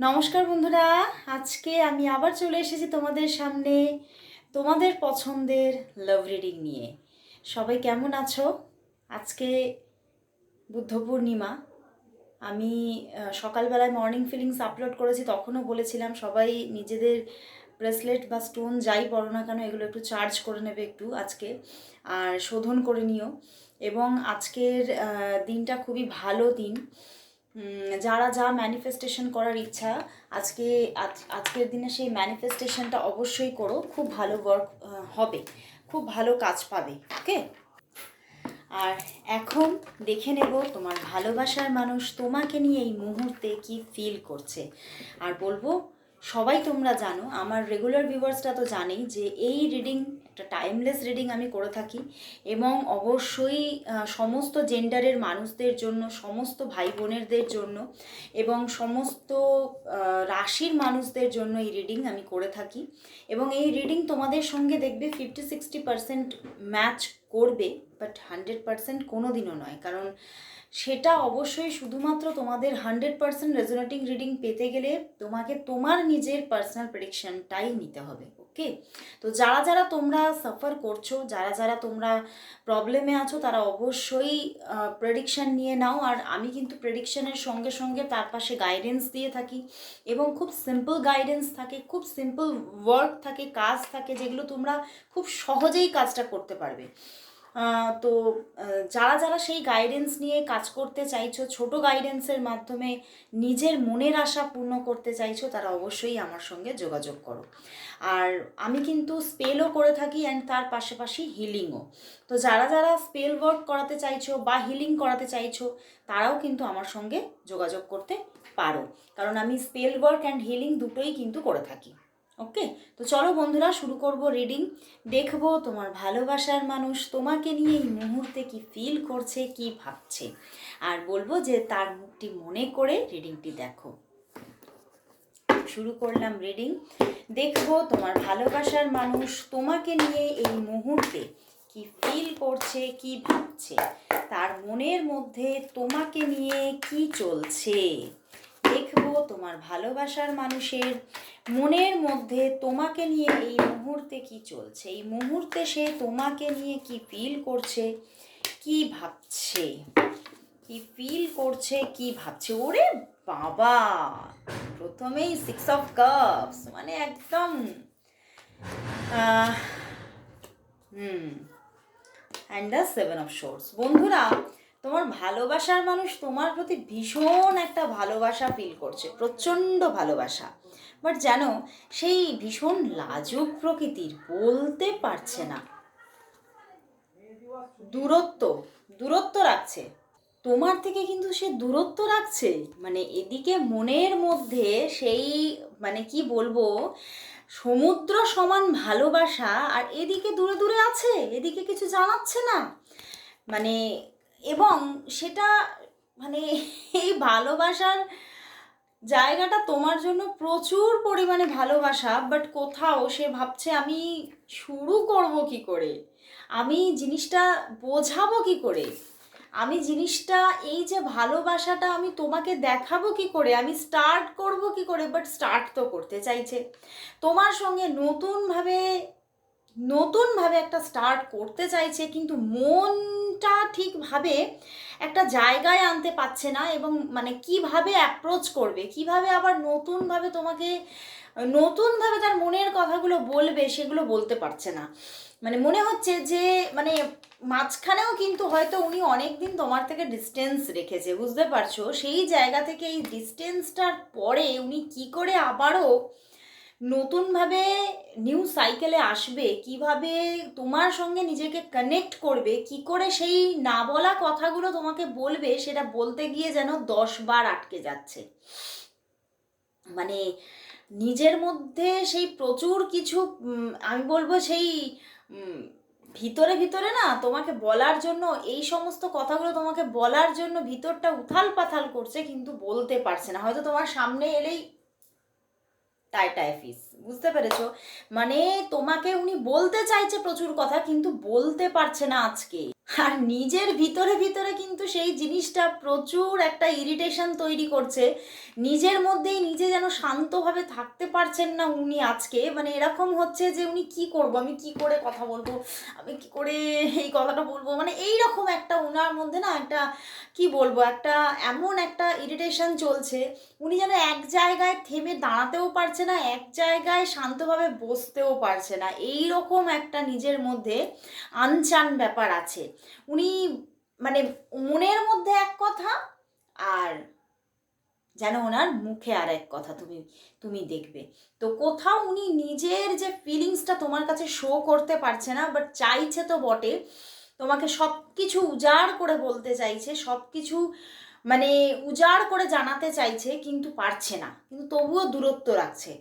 নমস্কার বন্ধুরা, আজকে আমি আবার চলে এসেছি তোমাদের সামনে তোমাদের পছন্দের লাভ রিডিং নিয়ে। সবাই কেমন আছো? আজকে বুদ্ধ পূর্ণিমা। আমি সকালবেলায় মর্নিং ফিলিংস আপলোড করেছি, তখনও বলেছিলাম সবাই নিজেদের ব্রেসলেট বা স্টোন যাই পরো না কেন এগুলো একটু চার্জ করে নেবে একটু আজকে, আর শোধন করে নিও। এবং আজকের দিনটা খুবই ভালো দিন। যারা যা ম্যানিফেস্টেশন করার ইচ্ছা আজকের দিনে সেই ম্যানিফেস্টেশনটা অবশ্যই করো। খুব ভালো ওয়ার্ক হবে, খুব ভালো কাজ পাবে। ওকে, আর এখন দেখে নেব তোমার ভালোবাসার মানুষ তোমাকে নিয়ে এই মুহূর্তে কি ফিল করছে। আর বলবো, সবাই তোমরা জানো, আমার রেগুলার ভিউয়ার্সরা তো জানেই যে এই রিডিং একটা টাইমলেস রিডিং আমি করে থাকি, এবং অবশ্যই সমস্ত জেন্ডারের মানুষদের জন্য, সমস্ত ভাই বোনেরদের জন্য এবং সমস্ত রাশির মানুষদের জন্য এই রিডিং আমি করে থাকি। এবং এই রিডিং তোমাদের সঙ্গে দেখবে 50-60% ম্যাচ করবে, বাট 100% কোনো দিনও নয়। কারণ সেটা অবশ্যই শুধুমাত্র তোমাদের 100% রেজোনেটিং রিডিং পেতে গেলে তোমাকে তোমার নিজের পার্সোনাল প্রেডিকশনটাই নিতে হবে। ওকে, তো যারা যারা তোমরা সাফার করছো, যারা যারা তোমরা প্রবলেমে আছো, তারা অবশ্যই প্রেডিকশন নিয়ে নাও। আর আমি কিন্তু প্রেডিকশনের সঙ্গে সঙ্গে তার পাশে গাইডেন্স দিয়ে থাকি, এবং খুব সিম্পল গাইডেন্স থাকে, খুব সিম্পল ওয়ার্ক থাকে, কাজ থাকে, যেগুলো তোমরা খুব সহজেই কাজটা করতে পারবে। তো যারা যারা সেই গাইডেন্স নিয়ে কাজ করতে চাইছো, ছোট গাইডেন্সের মাধ্যমে নিজের মনের আশা পূর্ণ করতে চাইছো, তারা অবশ্যই আমার সঙ্গে যোগাযোগ করো। আর আমি কিন্তু স্পেলও করে থাকি, অ্যান্ড তার পাশাপাশি হিলিংও। তো যারা যারা স্পেল ওয়ার্ক করাতে চাইছো বা হিলিং করাতে চাইছো, তারাও কিন্তু আমার সঙ্গে যোগাযোগ করতে পারো, কারণ আমি স্পেল ওয়ার্ক অ্যান্ড হিলিং দুটোই কিন্তু করে থাকি। ওকে, তো চলো বন্ধুরা, শুরু করব রিডিং। দেখবো তোমার ভালোবাসার মানুষ তোমাকে নিয়ে এই মুহূর্তে কি ফিল করছে, কি ভাবছে, আর বলবো যে তার মুখটি মনে করে রিডিংটি দেখো। শুরু করলাম রিডিং। দেখবো তোমার ভালোবাসার মানুষ তোমাকে নিয়ে এই মুহূর্তে কি ফিল করছে, কি ভাবছে, তার মনের মধ্যে তোমাকে নিয়ে কি চলছে। দেখবো তোমার ভালোবাসার মানুষের মনের মধ্যে তোমাকে নিয়ে এই মুহূর্তে কি চলছে, এই মুহূর্তে সে তোমাকে নিয়ে কি ফিল করছে, কি ভাবছে, কি ফিল করছে, কি ভাবছে। ওরে বাবা, প্রথমেই 6 অফ কাপস, মানে একদম অ্যান্ড দ্য 7 অফ শোর্টস। বন্ধুরা, তোমার ভালোবাসার মানুষ তোমার প্রতি ভীষণ একটা ভালোবাসা ফিল করছে, প্রচণ্ড ভালোবাসা। বাট জানো, সেই ভীষণ লাজুক প্রকৃতির, বলতে পারছে না, দূরত্ব দূরত্ব রাখছে তোমার থেকে, কিন্তু সে দূরত্ব রাখছে। মানে এদিকে মনের মধ্যে সেই, মানে কি বলবো, সমুদ্র সমান ভালোবাসা, আর এদিকে দূরে দূরে আছে, এদিকে কিছু জানাচ্ছে না। মানে এবং সেটা, মানে এই ভালোবাসার জায়গাটা তোমার জন্য প্রচুর পরিমাণে ভালোবাসা, বাট কোথাও সে ভাবছে আমি শুরু করব কি করে, আমি জিনিসটা বোঝাবো কি করে, আমি জিনিসটা, এই যে ভালোবাসাটা আমি তোমাকে দেখাবো কি করে, আমি স্টার্ট করব কি করে। বাট স্টার্ট তো করতে চাইছে তোমার সঙ্গে নতুনভাবে, নতুনভাবে একটা স্টার্ট করতে চাইছে, কিন্তু মনটা ঠিকভাবে একটা জায়গায় আনতে পারছে না। এবং মানে কিভাবে অ্যাপ্রোচ করবে, কিভাবে আবার নতুনভাবে তোমাকে, নতুনভাবে তার মনের কথাগুলো বলবে, সেগুলো বলতে পারছে না। মানে মনে হচ্ছে যে, মানে মাঝখানেও কিন্তু হয়তো উনি অনেক দিন তোমার থেকে ডিস্টেন্স রেখেছে, বুঝতে পারছো? সেই জায়গা থেকে এই ডিস্টেন্সটার পরে উনি কি করে আবারও নতুনভাবে নিউ সাইকেলে আসবে, কিভাবে তোমার সঙ্গে নিজেকে কানেক্ট করবে, কি করে সেই না বলা কথাগুলো তোমাকে বলবে, সেটা বলতে গিয়ে যেন 10 বার আটকে যাচ্ছে। মানে নিজের মধ্যে সেই প্রচুর কিছু, আমি বলবো সেই ভিতরে ভিতরে না তোমাকে বলার জন্য, এই সমস্ত কথাগুলো তোমাকে বলার জন্য ভিতরটা উথাল পাথাল করছে, কিন্তু বলতে পারছে না। হয়তো তোমার সামনে এলেই টাইটায় ফিস, বুঝতে পেরেছো? মানে তোমাকে উনি বলতে চাইছে প্রচুর কথা, কিন্তু বলতে পারছে না আজকে। আর নিজের ভিতরে ভিতরে কিন্তু সেই জিনিসটা প্রচুর একটা ইরিটেশন তৈরি করছে। নিজের মধ্যেই নিজে যেন শান্তভাবে থাকতে পারছেন না উনি আজকে। মানে এরকম হচ্ছে যে উনি কি করব, আমি কি করে কথা বলবো, আমি কি করে এই কথাটা বলবো, মানে এই রকম একটা ওনার মধ্যে না একটা কি বলবো, একটা এমন একটা ইরিটেশন চলছে। উনি যেন এক জায়গায় থেমে দাঁড়াতেও পারছে না, এক জায়গায় শান্তভাবে বসতেও পারছে না, এই রকম একটা নিজের মধ্যে আনচান ব্যাপার আছে। উনি মানে মনের মধ্যে এক কথা, আর যেন ওনার মুখে আর এক কথা তুমি তুমি দেখবে। তো কোথাও উনি নিজের যে ফিলিংসটা তোমার কাছে শো করতে পারছে না, বাট চাইছে তো বটে, তোমাকে সব কিছু উজাড় করে বলতে চাইছে, সব কিছু মানে উজাড় করে জানাতে চাইছে, কিন্তু পারছে না, কিন্তু তবুও দূরত্ব রাখছে।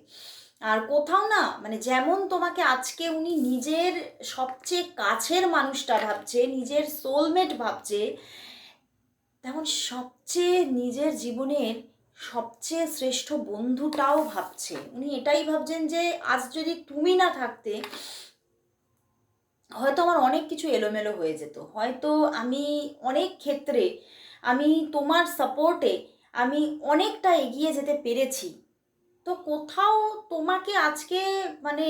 আর কোথাও না মানে যেমন তোমাকে আজকে উনি নিজের সবচেয়ে কাছের মানুষটা ভাবছে, নিজের সোলমেট ভাবছে, তেমন সবচেয়ে নিজের জীবনের সবচেয়ে শ্রেষ্ঠ বন্ধুটাও ভাবছে। উনি এটাই ভাবছেন যে আজ যদি তুমি না থাকতে হয়তো আমার অনেক কিছু এলোমেলো হয়ে যেত, হয়তো আমি অনেক ক্ষেত্রে আমি তোমার সাপোর্টে আমি অনেকটা এগিয়ে যেতে পেরেছি। তো কোথাও তোমাকে আজকে মানে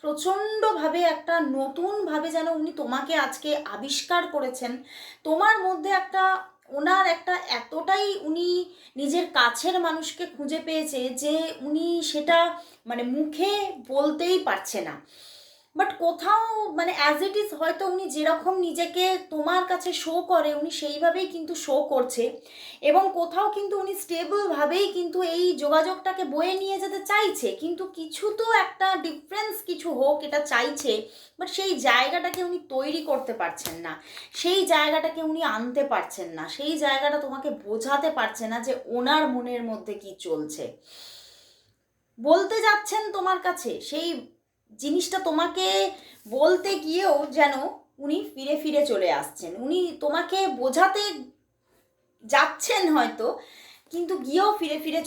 প্রচণ্ডভাবে একটা নতুনভাবে যেন উনি তোমাকে আজকে আবিষ্কার করেছেন। তোমার মধ্যে একটা ওনার একটা এতটাই উনি নিজের কাছের মানুষকে খুঁজে পেয়েছে যে উনি সেটা মানে মুখে বলতেই পারছে না, বাট কোথাও মানে অ্যাজ ইট ইজ হয়তো উনি যেরকম নিজেকে তোমার কাছে শো করে উনি সেইভাবেই কিন্তু শো করছে, এবং কোথাও কিন্তু উনি স্টেবলভাবেই কিন্তু এই যোগাযোগটাকে বয়ে নিয়ে যেতে চাইছে, কিন্তু কিছু তো একটা ডিফারেন্স কিছু হোক এটা চাইছে, বাট সেই জায়গাটাকে উনি তৈরি করতে পারছেন না, সেই জায়গাটাকে উনি আনতে পারছেন না, সেই জায়গাটা তোমাকে বোঝাতে পারছে না যে ওনার মনের মধ্যে কি চলছে। বলতে যাচ্ছেন তোমার কাছে সেই জিনিসটা, তোমাকে বলতে গিয়েও যেন উনি ফিরে ফিরে চলে আসছেন, উনি তোমাকে বোঝাতে যাচ্ছেন হয়তো, কিন্তু গিয়েও ফিরে ফিরে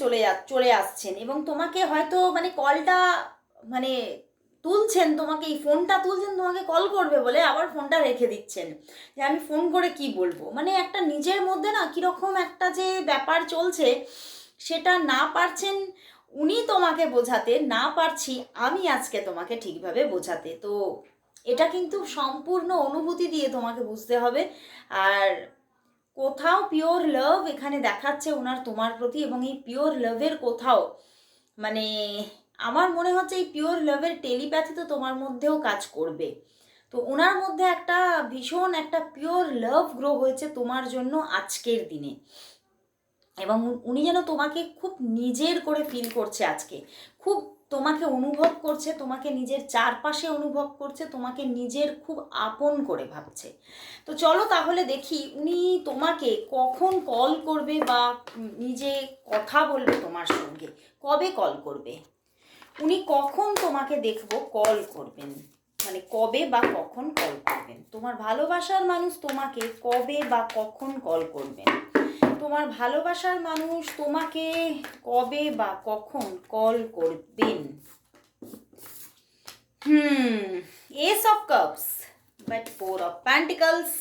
চলে আসছেন, এবং তোমাকে হয়তো মানে কলটা মানে তুলছেন, তোমাকে এই ফোনটা তুলছেন তোমাকে কল করবে বলে, আবার ফোনটা রেখে দিচ্ছেন যে আমি ফোন করে কি বলবো। মানে একটা নিজের মধ্যে না কীরকম একটা যে ব্যাপার চলছে, সেটা না পারছেন উনি তোমাকে বোঝাতে, না পারছি আমি আজকে তোমাকে ঠিকভাবে বোঝাতে। তো এটা কিন্তু সম্পূর্ণ অনুভূতি দিয়ে তোমাকে বুঝতে হবে। আর কোথাও পিওর লাভ এখানে দেখাচ্ছে ওনার তোমার প্রতি, এবং এই পিওর লাভের কোথাও মানে আমার মনে হচ্ছে এই পিওর লাভের টেলিপ্যাথি তো তোমার মধ্যেও কাজ করবে। তো ওনার মধ্যে একটা ভীষণ একটা পিওর লাভ গ্রো হয়েছে তোমার জন্য আজকের দিনে, এবং উনি যেন তোমাকে খুব নিজের করে ফিল করছে আজকে, খুব তোমাকে অনুভব করছে, তোমাকে নিজের চারপাশে অনুভব করছে, তোমাকে নিজের খুব আপন করে ভাবছে। তো চলো তাহলে দেখি উনি তোমাকে কখন কল করবে, বা নিজে কথা বলবে তোমার সঙ্গে, কবে কল করবে, উনি কখন তোমাকে দেখবো কল করবেন, মানে কবে বা কখন কল করবেন, তোমার ভালোবাসার মানুষ তোমাকে কবে বা কখন কল করবেন, তোমার ভালোবাসার মানুষ তোমাকে কবে বা কখন কল করবেন। S of cups, but 4 of Pentacles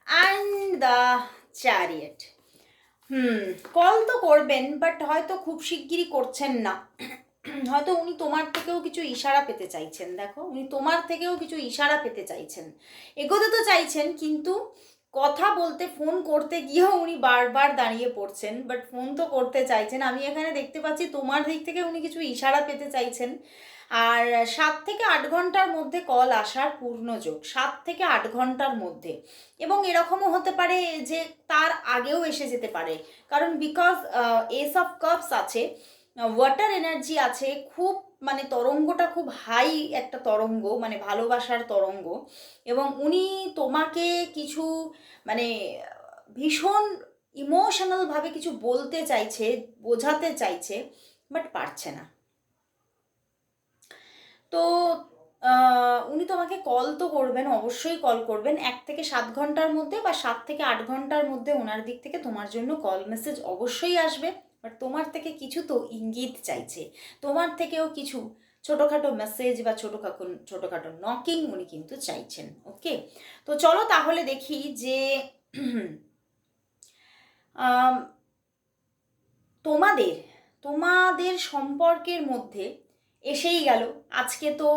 and the Chariot। Call তো করবেন, বাট হয়তো খুব শিগগিরই করছেন না, হয়তো উনি তোমার থেকেও কিছু ইশারা পেতে চাইছেন। দেখো উনি তোমার থেকেও কিছু ইশারা পেতে চাইছেন, এগোতে তো চাইছেন, কিন্তু কথা বলতে ফোন করতে গিয়েও উনি বারবার দাঁড়িয়ে পড়ছেন, বাট ফোন তো করতে চাইছেন। আমি এখানে দেখতে পাচ্ছি তোমার দিক থেকে উনি কিছু ইশারা পেতে চাইছেন, আর 7 থেকে 8 ঘন্টার মধ্যে কল আসার পূর্ণ যোগ, 7 থেকে 8 ঘন্টার মধ্যে, এবং এরকমও হতে পারে যে তার আগেও এসে যেতে পারে, কারণ বিকজ এস অফ কাপস আছে, ওয়াটার এনার্জি আছে, খুব মানে তরঙ্গটা খুব হাই একটা তরঙ্গ, মানে ভালোবাসার তরঙ্গ, এবং উনি তোমাকে কিছু মানে ভীষণ ইমোশনালভাবে কিছু বলতে চাইছে, বোঝাতে চাইছে, বাট পারছে না। তো উনি তোমাকে কল তো করবেন, অবশ্যই কল করবেন 1 থেকে 7 ঘন্টার মধ্যে, বা 7 থেকে 8 ঘন্টার মধ্যে ওনার দিক থেকে তোমার জন্য কল মেসেজ অবশ্যই আসবে, বাট তোমার থেকে কিছু তো ইঙ্গিত চাইছে, তোমার থেকেও কিছু ছোটোখাটো মেসেজ বা ছোটোখাটো নকিং উনি কিন্তু চাইছেন। ওকে, তো চলো তাহলে দেখি যে তোমাদের তোমাদের সম্পর্কের মধ্যে এসেই গেল। আজকে তো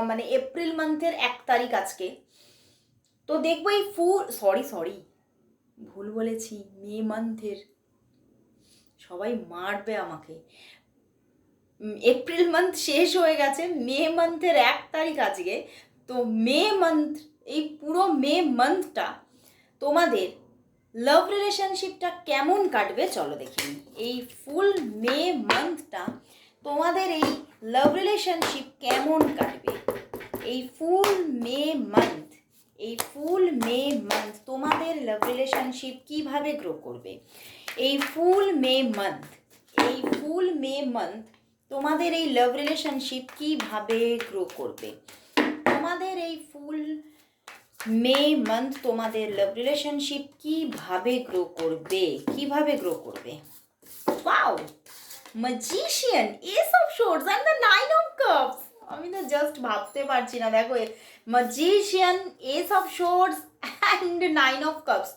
মানে এপ্রিল মান্থের 1 তারিখ আজকে। তো দেখবো এই সরি ভুল বলেছি, মে মান্থের, সবাই মারবে আমাকে। এপ্রিল মান্থ শেষ হয়ে গেছে, মে মান্থের 1 তারিখ আজকে। তো মে মান্থ, এই পুরো মে মান্থটা তোমাদের লাভ রিলেশনশিপটা কেমন কাটবে চলো দেখে নিই। এই ফুল মে মান্থটা তোমাদের এই লাভ রিলেশনশিপ কেমন কাটবে। এই ফুল মে মান্থ, এই ফুল মে মান্থ তোমাদের লাভ রিলেশনশিপ কিভাবে গ্রো করবে। এই ফুল মে মান্থ, এই ফুল মে মান্থ তোমাদের এই লাভ রিলেশনশিপ কিভাবে গ্রো করবে। তোমাদের এই ফুল মে মান্থ তোমাদের লাভ রিলেশনশিপ কিভাবে গ্রো করবে, কিভাবে গ্রো করবে। Wow, magician, ace of swords and the 9 of cups. আমি তো জাস্ট ভাবতে পারছি না, দেখো magician, ace of swords and 9 of cups.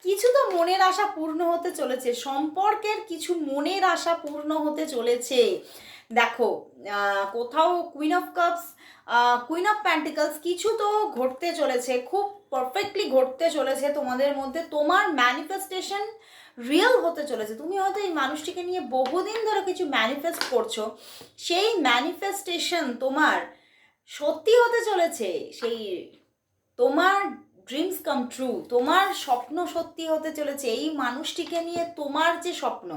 কিছু তো মনের আশা পূর্ণ হতে চলেছে, সম্পর্কের কিছু মনের আশা পূর্ণ হতে চলেছে। দেখো কোথাও queen of cups, queen of pentacles, কিছু তো ঘটতে চলেছে, খুব পারফেক্টলি ঘটতে চলেছে তোমাদের মধ্যে। তোমার ম্যানিফেস্টেশন রিয়েল হতে চলেছে। তুমি হয়তো এই মানুষটিকে নিয়ে বহুদিন ধরে কিছু ম্যানিফেস্ট করছো, সেই ম্যানিফেস্টেশন তোমার সত্যি হতে চলেছে। সেই তোমার ড্রিমস কাম ট্রু, তোমার স্বপ্ন সত্যি হতে চলেছে। এই মানুষটিকে নিয়ে তোমার যে স্বপ্ন,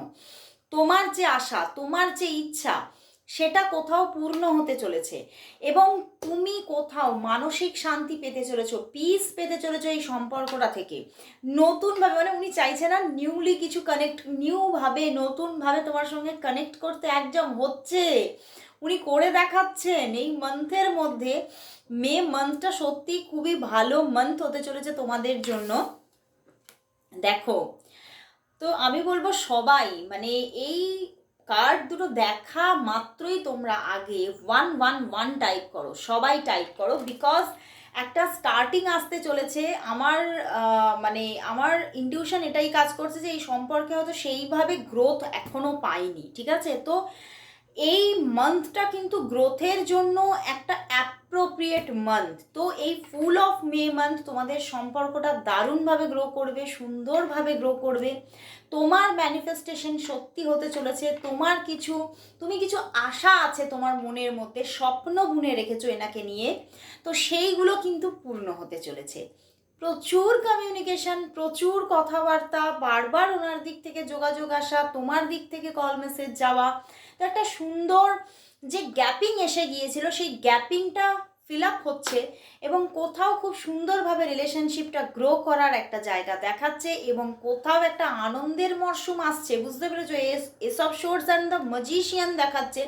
তোমার যে আশা, তোমার যে ইচ্ছা, সেটা কোথাও পূর্ণ হতে চলেছে। এবং তুমি কোথাও মানসিক শান্তি পেতে চলেছো, পিস পেতে চলেছো এই সম্পর্কটা থেকে। নতুনভাবে, মানে উনি চাইছে না নিউলি কিছু কানেক্ট, নিউভাবে নতুনভাবে তোমার সঙ্গে কানেক্ট করতে একদম হচ্ছে, উনি করে দেখাচ্ছেন। এই মান্থের মধ্যে মে মান্থটা সত্যি খুবই ভালো মান্থ হতে চলেছে তোমাদের জন্য। দেখো, তো আমি বলবো সবাই, মানে এই কার্ড দুটো দেখা মাত্রই তোমরা আগে 111 টাইপ করো, সবাই টাইপ করো, বিকজ একটা স্টার্টিং আসতে চলেছে। আমার মানে আমার ইনটিউশন এটাই কাজ করছে যে এই সম্পর্কে হয়তো সেইভাবে গ্রোথ এখনও পাইনি, ঠিক আছে। তো এই মান্থটা কিন্তু গ্রোথের জন্য একটা অ্যাপ্রোপ্রিয়েট মান্থ। তো এই ফুল অফ মে মান্থ তোমাদের সম্পর্কটা দারুণভাবে গ্রো করবে, সুন্দরভাবে গ্রো করবে। তোমার ম্যানিফেস্টেশন সত্যি হতে চলেছে। তুমি কিছু আশা আছে তোমার মনের মধ্যে, স্বপ্ন বুনে রেখেছো এনাকে নিয়ে, তো সেইগুলো কিন্তু পূর্ণ হতে চলেছে। প্রচুর কমিউনিকেশন, প্রচুর কথাবার্তা, বারবার ওনার দিক থেকে যোগাযোগ আসা, তোমার দিক থেকে কল মেসেজ যাওয়া। তো একটা সুন্দর যে গ্যাপিং এসে গিয়েছিল, সেই গ্যাপিংটা ফিল আপ হচ্ছে এবং কোথাও খুব সুন্দরভাবে রিলেশনশিপটা গ্রো করার একটা জায়গা দেখাচ্ছে এবং কোথাও একটা আনন্দের মরশুম আসছে, বুঝতে পেরেছো। S of swords and the magician দেখাচ্ছে,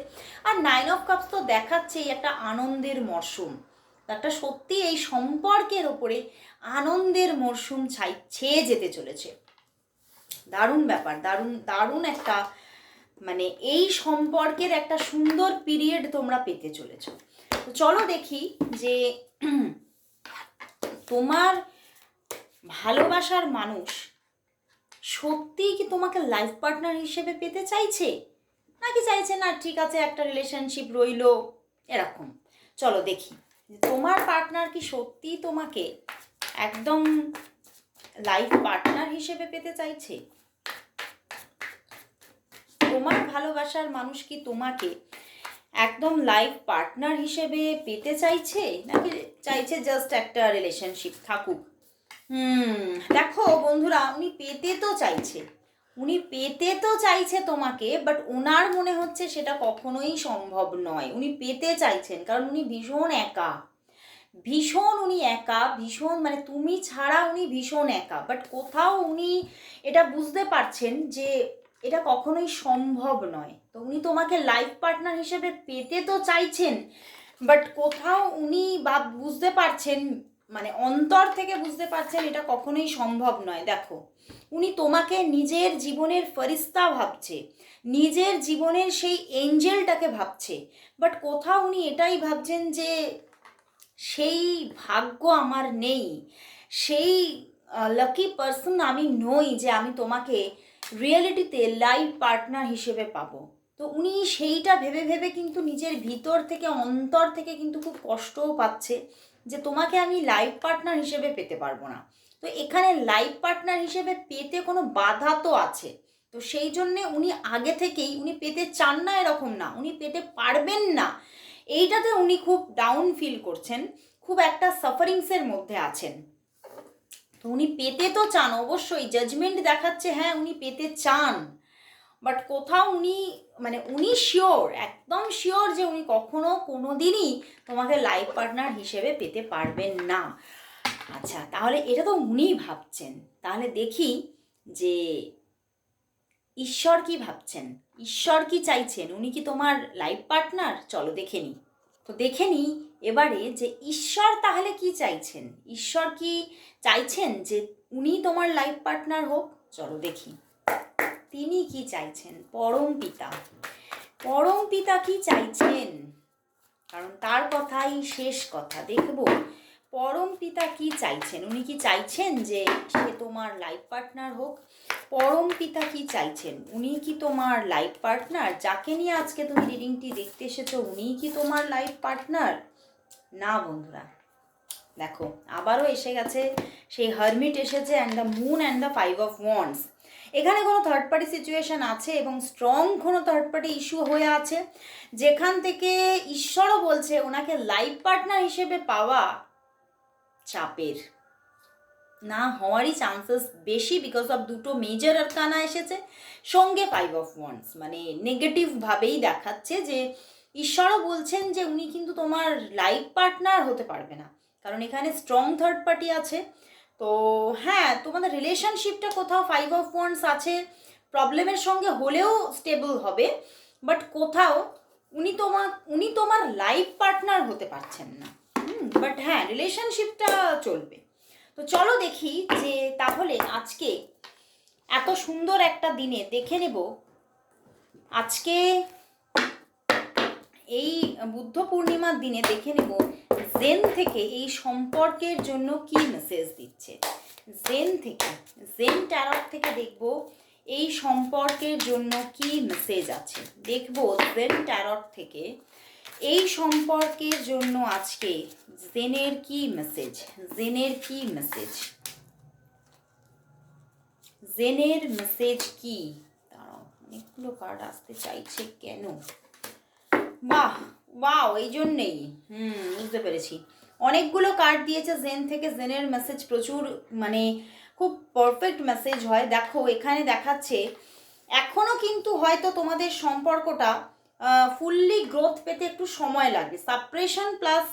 আর 9 অফ কাপস তো দেখাচ্ছেই একটা আনন্দের মরশুম। একটা সত্যি এই সম্পর্কের ওপরে আনন্দের মরশুম ছেয়ে যেতে চলেছে। দারুণ ব্যাপার, দারুণ দারুণ একটা, মানে এই সম্পর্কের একটা সুন্দর পিরিয়ড তোমরা পেতে চলেছ। তো চলো দেখি যে তোমার ভালোবাসার মানুষ সত্যিই কি তোমাকে লাইফ পার্টনার হিসেবে পেতে চাইছে, নাকি চাইছে না ঠিক আছে একটা রিলেশনশিপ রইলো এরকম। চলো দেখি তোমার পার্টনার কি সত্যিই তোমাকে একদম লাইফ পার্টনার হিসেবে পেতে চাইছে। তোমার ভালোবাসার মানুষ কি তোমাকে একদম লাইফ পার্টনার হিসেবে পেতে চাইছে, নাকি চাইছে জাস্ট একটা রিলেশনশিপ থাকুক। দেখো বন্ধুরা, উনি পেতে তো চাইছে তোমাকে, বাট ওনার মনে হচ্ছে সেটা কখনোই সম্ভব নয়। উনি পেতে চাইছেন কারণ উনি ভীষণ একা, ভীষণ মানে তুমি ছাড়া উনি ভীষণ একা। বাট কোথাও উনি এটা বুঝতে পারছেন যে এটা কখনোই সম্ভব নয়। তো উনি তোমাকে লাইফ পার্টনার হিসেবে পেতে তো চাইছেন, বাট কোথাও উনি বুঝতে পারছেন মানে অন্তর থেকে বুঝতে পারছেন এটা কখনোই সম্ভব নয়। দেখো, উনি তোমাকে নিজের জীবনের ফরিস্তা ভাবছে, নিজের জীবনের সেই এঞ্জেলটাকে ভাবছে, বাট কোথাও উনি এটাই ভাবছেন যে সেই ভাগ্য আমার নেই, সেই লাকি পার্সন আমি নই যে আমি তোমাকে রিয়েলিটিতে লাইফ পার্টনার হিসেবে পাবো। তো উনি সেইটা ভেবে ভেবে কিন্তু নিজের ভিতর থেকে অন্তর থেকে কিন্তু খুব কষ্টও পাচ্ছে যে তোমাকে আমি লাইফ পার্টনার হিসেবে পেতে পারবো না। তো এখানে লাইফ পার্টনার হিসেবে পেতে কোনো বাধা তো আছে। তো সেই জন্যে উনি আগে থেকেই উনি পেতে চান না এরকম না, উনি পেতে পারবেন না এইটাতে উনি খুব ডাউন ফিল করছেন, খুব একটা সাফারিংসের মধ্যে আছেন। তো উনি পেতে তো চান অবশ্যই, জাজমেন্ট দেখাচ্ছে হ্যাঁ উনি পেতে চান, বাট কোথাও উনি মানে উনি শিওর, একদম শিওর যে উনি কখনো কোনো দিনই তোমাকে লাইফ পার্টনার হিসেবে পেতে পারবেন না। আচ্ছা, তাহলে এটা তো উনিই ভাবছেন, তাহলে দেখি যে ঈশ্বর কি ভাবছেন, ঈশ্বর কি চাইছেন, উনি কি তোমার লাইফ পার্টনার? চলো দেখে নিই। তো দেখে নিই এবারে যে ঈশ্বর তাহলে কি চাইছেন। ঈশ্বর কি চাইছেন যে উনি তোমার লাইফ পার্টনার হোক? চলো দেখি তিনি কি চাইছেন। পরম পিতা, পরম পিতা কি চাইছেন, কারণ তার কথাই শেষ কথা। দেখবো পরম পিতা কি চাইছেন, উনি কি চাইছেন যে সে তোমার লাইফ পার্টনার হোক? পরম পিতা কি চাইছেন, উনি কি তোমার লাইফ পার্টনার? যাকে নিয়ে আজকে তুমি রিডিংটি দেখতে এসেছো উনিই কি তোমার লাইফ পার্টনার? না বন্ধুরা, দেখো আবারও এসে গেছে সেই হারমিট এসেছে, and the moon and the 5 of wands. এখানে কোনো থার্ড পার্টি সিচুয়েশন আছে এবং স্ট্রং কোনো থার্ড পার্টি ইস্যু হয়ে আছে, যেখান থেকে ঈশ্বরও বলছে ওনাকে লাইফ পার্টনার হিসেবে পাওয়া চাপের, না হওয়ারই চান্সেস বেশি, বিকজ অফ দুটো মেজর আরকানা এসেছে সঙ্গে 5 অফ ওয়ান্ডস, মানে নেগেটিভভাবেই দেখাচ্ছে যে ঈশ্বরও বলছেন যে উনি কিন্তু তোমার লাইফ পার্টনার হতে পারবে না, কারণ এখানে স্ট্রং থার্ড পার্টি আছে। তো হ্যাঁ, তোমাদের রিলেশনশিপটা কোথাও 5 অফ ওয়ান্ডস আছে, প্রবলেমের সঙ্গে হলেও স্টেবল হবে, বাট কোথাও উনি তোমার লাইফ পার্টনার হতে পারছেন না। বাট হ্যাঁ, রিলেশনশিপটা চলবে। তো চলো দেখি যে তাহলে আজকে এত সুন্দর একটা দিনে দেখে নেব আজকে এই বুদ্ধ পূর্ণিমার দিনে দেখে নেব জেন থেকে এই সম্পর্কের জন্য কি মেসেজ দিচ্ছে। জেন থেকে, জেন ট্যারট থেকে দেখব এই সম্পর্কের জন্য কি মেসেজ আছে। দেখব জেন ট্যারট থেকে এই সম্পর্কের জন্য আজকে জেনের কি মেসেজ, জেনের কি মেসেজ, জেনের মেসেজ কি। দাঁড়াও, অনেকগুলো কার্ড আসতে চাইছে কেন? বাহ বাহ, এই জন্যেই বুঝতে পেরেছি, অনেকগুলো কার্ড দিয়েছে জেন থেকে। জেনের মেসেজ প্রচুর, মানে খুব পারফেক্ট মেসেজ হয়। দেখো এখানে দেখাচ্ছে এখনও কিন্তু হয়তো তোমাদের সম্পর্কটা ফুললি গ্রোথ পেতে একটু সময় লাগবে। সাপ্রেশন প্লাস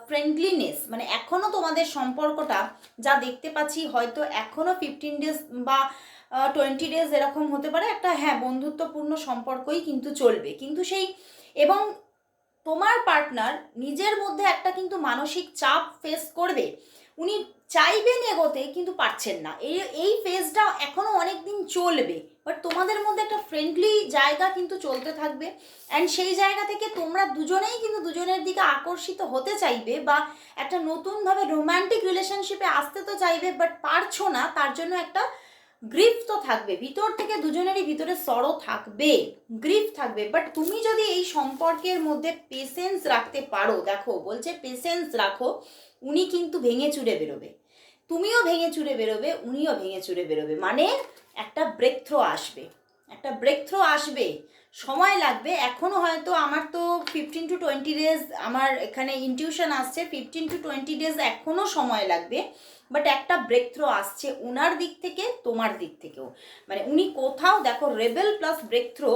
ফ্রেন্ডলিনেস, মানে এখনও তোমাদের সম্পর্কটা যা দেখতে পাচ্ছি হয়তো এখনও 15 ডেজ বা 20 ডেজ এরকম হতে পারে, একটা হ্যাঁ বন্ধুত্বপূর্ণ সম্পর্কই কিন্তু চলবে, কিন্তু সেই এবং তোমার পার্টনার নিজের মধ্যে একটা কিন্তু মানসিক চাপ ফেস করবে। উনি চাইবেন এগোতে কিন্তু পারছেন না, এই ফেজটা এখনও অনেক দিন চলবে, বাট তোমাদের মধ্যে একটা ফ্রেন্ডলি জায়গা কিন্তু চলতে থাকবে। অ্যান্ড সেই জায়গা থেকে তোমরা দুজনেই কিন্তু দুজনের দিকে আকর্ষিত হতে চাইবে বা একটা নতুনভাবে রোম্যান্টিক রিলেশনশিপে আসতে তো চাইবে, বাট পারছো না, তার জন্য একটা গ্রিফ তো থাকবে ভিতর থেকে, দুজনেরই ভিতরে সরো থাকবে, গ্রিফ থাকবে। বাট তুমি যদি এই সম্পর্কের মধ্যে পেশেন্স রাখতে পারো, দেখো বলছে পেশেন্স রাখো, উনি কিন্তু ভেঙে চুরে বেরোবে, তুমিও ভেঙে চুরে বেরোবে, উনিও ভেঙে চুরে বেরোবে, মানে একটা ব্রেক থ্রো আসবে, একটা ব্রেক থ্রো আসবে। সময় লাগবে এখনও, হয়তো আমার তো 15 to 20 ডেজ আমার এখানে ইনটিউশন আসছে, 15 to 20 ডেজ এখনও সময় লাগবে, বাট একটা ব্রেক থ্রো আসছে ওনার দিক থেকে, তোমার দিক থেকেও। মানে উনি কোথাও দেখো rebel plus breakthrough,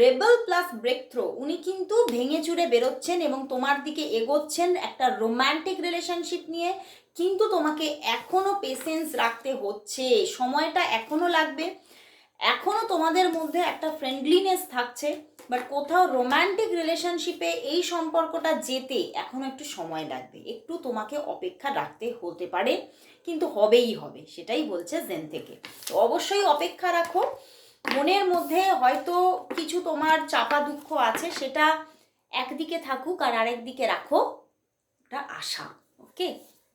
rebel plus breakthrough, উনি কিন্তু ভেঙে চুরে বেরোচ্ছেন এবং তোমার দিকে এগোচ্ছেন একটা রোম্যান্টিক রিলেশনশিপ নিয়ে, কিন্তু তোমাকে এখনও পেশেন্স রাখতে হচ্ছে, সময়টা এখনও লাগবে, এখনও তোমাদের মধ্যে একটা ফ্রেন্ডলিনেস থাকছে, বাট কোথাও রোম্যান্টিক রিলেশনশিপে এই সম্পর্কটা যেতে এখনও একটু সময় লাগবে, একটু তোমাকে অপেক্ষা রাখতে হতে পারে, কিন্তু হবেই হবে, সেটাই বলছে জেন থেকে। তো অবশ্যই অপেক্ষা রাখো। মনের মধ্যে হয়তো কিছু তোমার চাপা দুঃখ আছে, সেটা একদিকে থাকুক আর আরেকদিকে রাখো একটা আশা। ওকে,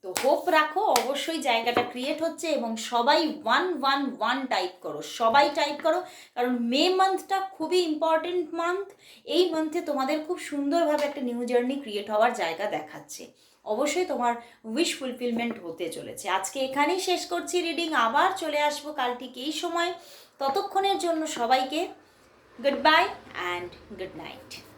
তো হোপ রাখো, অবশ্যই জায়গাটা ক্রিয়েট হচ্ছে। এবং সবাই 111 টাইপ করো, সবাই টাইপ করো, কারণ মে মান্থটা খুবই ইম্পর্টেন্ট মান্থ। এই মান্থে তোমাদের খুব সুন্দরভাবে একটা নিউ জার্নি ক্রিয়েট হওয়ার জায়গা দেখাচ্ছে। অবশ্যই তোমার উইশ ফুলফিলমেন্ট হতে চলেছে। আজকে এখানেই শেষ করছি রিডিং, আবার চলে আসবো কাল ঠিক এই সময়। ততক্ষণের জন্য সবাইকে good bye and good night.